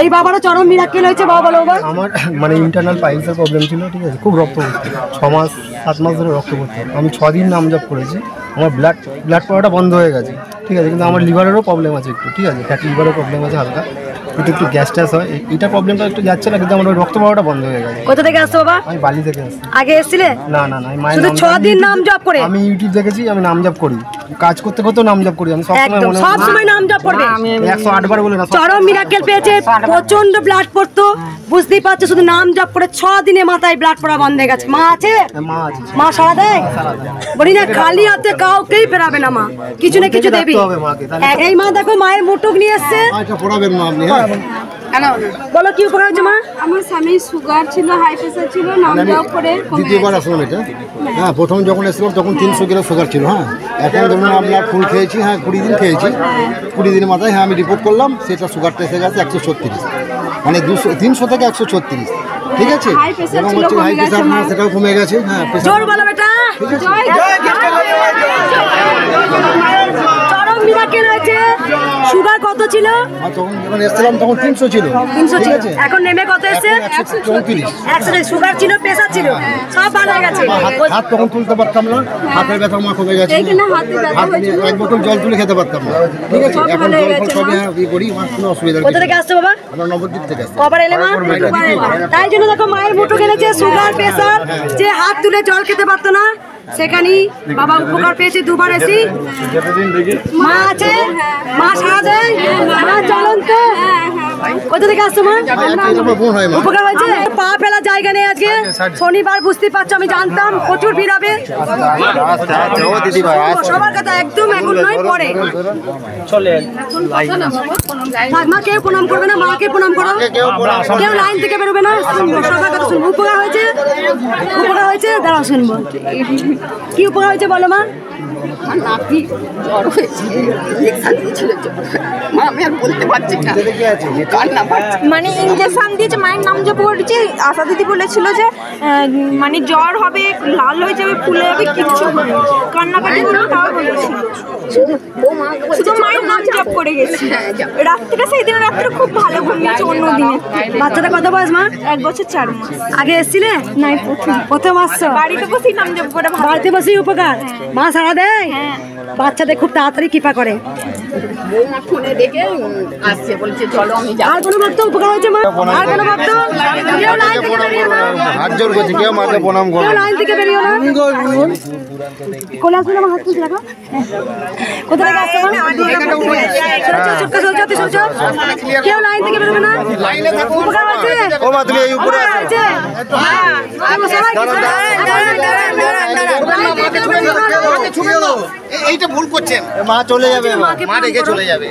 এই বাবারও চরম মিরাক্কেল হয়েছে। বাবা বলো বাবা। আমার মানে ইন্টারনাল পাইলসের প্রবলেম ছিল, ঠিক আছে, খুব রক্ত পড়তো, 6 মাস 7 মাস ধরে রক্ত পড়তো। আমি 6 দিন নামজাপ করেছি, আমার ব্লাড পড়াটা বন্ধ হয়ে গেছে, ঠিক আছে, কিন্তু আমার লিভারেরও প্রবলেম আছে একটু, ঠিক আছে, ফ্যাটি লিভারের প্রবলেম আছে হালকা, একটু গ্যাস ট্যাস হয়, এইটা প্রবলেমটা একটু যাচ্ছে না, কিন্তু আমার ওই রক্ত পড়াটা বন্ধ হয়ে গেছে। কোথা থেকে আসছো বাবা? আমি বালি থেকে আসছি। আগে এসেছিলে? না না না, আমি শুধু 6 দিন নাম জপ করে। আমি ইউটিউব দেখেছি, আমি নাম জপ করি, কাজ করতে করতেও নাম জপ করি, আমি সব সময় নাম জপ করবে। 108 বার বলে না, চরম মিরাক্কেল পেয়েছে, প্রচন্ড ব্লাড পড়তো, বুঝতেই পারছো, শুধু নাম জপ করে 6 দিনে মাথায় ব্লাড পড়া বন্ধ হয়ে গেছে। মা আছে? মা সারা দেয়? বলি না খালি হাতে কাউকেই ফেরাবে না, মা কিছু না কিছু দেবি। এই মা দেখো, মায়ের মুটুক নিয়ে এসছে, বলো কি উপকার হচ্ছে মা? আমার স্বামীর সুগার ছিল, হাই প্রেসার ছিল, নাম জপ করে দ্বিতীয়বার আসলাম এটা। হ্যাঁ, প্রথম যখন এসেছিলাম তখন 300 কিলো সুগার ছিল। হ্যাঁ, এখন ধরুন আপনার ফুল খেয়েছি, হ্যাঁ 20 দিন খেয়েছি, 20 দিনের মাথায় হ্যাঁ আমি রিপোর্ট করলাম, সেটা সুগারটা এসে গেছে 136, মানে 300 থেকে 136, ঠিক আছে, এবং হচ্ছে হাই প্রেসার সেটাও কমে গেছে। হ্যাঁ, জোর বলো বেটা। চরম মিরাক্কেল হয়েছে। সুগার কত ছিল? তখন যখন এসেছিলাম তখন 300 ছিল, 300 ছিল, এখন নেমে কত এসেছে? 134। 100। সুগার ছিল, প্রেসার ছিল, সব ভালো হয়ে গেছে। হাত তখন তুলতে পারতাম না, হাতের ব্যথা আমার কমে গেছে, হাত নিয়ে 1 বোতল জল তুলে খেতে পারতাম না, ঠিক আছে, এখন জল সবই ইয়ে করি, আমার কোনো অসুবিধা নেই। কোথা থেকে আসছো বাবা? আমরা নবদ্বীপ থেকে আসছি। কবার এলে মা? তাই জন্য দেখো মায়ের মুঠো খেলেছে, সুগার প্রেসার, যে হাত তুলে জল খেতে পারতো না, সেখানেই বাবা উপকার পেয়েছে। 2 বার এসি। মা আছে? মা সারা দেয়? মা জ্বলন্ত? কোথা থেকে আসছো মা? উপকার হয়েছে? পা ফেলা জায়গা নেই আজকে, শনিবার, বুঝতে পারছো, আমি জানতাম প্রচুর ভিড় হবে। সবার কথা একদম এখন নয়, পরে মা কেউ প্রণাম করবে না, মাকে প্রণাম করো, কেউ লাইন থেকে বেরোবে না, সবার কথা শুনবো। উপকার হয়েছে? উপকার হয়েছে? দাঁড়াও শুনবো কি উপকার হয়েছে বলো মা। মানে ইঞ্জেকশন দিয়েছে, মায়ের নাম জপ করেছে। আশা দিদি বলেছিল যে মানে জ্বর হবে, লাল হয়ে যাবে, ফুলে যাবে, কিচ্ছু হবে, কান্নাকাটি করবে, তাও বলেছিল। শুধু মায়ের নাম জপ করে গেছি। রাত্রিটা সেই দিন রাত্রে খুব ভালো ঘুমিয়েছে অন্য দিনে। বাচ্চাটা কত বয়স মা? 1 বছর 4 মাস। আগে এসেছিলে? নাই, প্রথম আসছো? বাড়িতে বসেই নাম জপ করে। বাড়িতে বসেই উপকার। মা সারা দেয়? বাচ্চাদের খুব তাড়াতাড়ি কৃপা করে। আর কোনো ভক্ত উপকার হয়েছে মা? আর কোনো ভক্ত? কেউ লাইন থেকে বেরিয়ে না, হাত জোর করছি, কেউ মাকে প্রণাম করো, কেউ লাইন থেকে বেরিয়ে না। কোলে আসবে না, হাত তুলতে লাগো। কোথা থেকে আসছো মা? কেউ লাইন থেকে বেরোবে না। উপকার হয়েছে? ও মা তুমি এই উপরে হয়েছে? এইটা ভুল করছেন, মা চলে যাবে, মা রেখে চলে যাবে।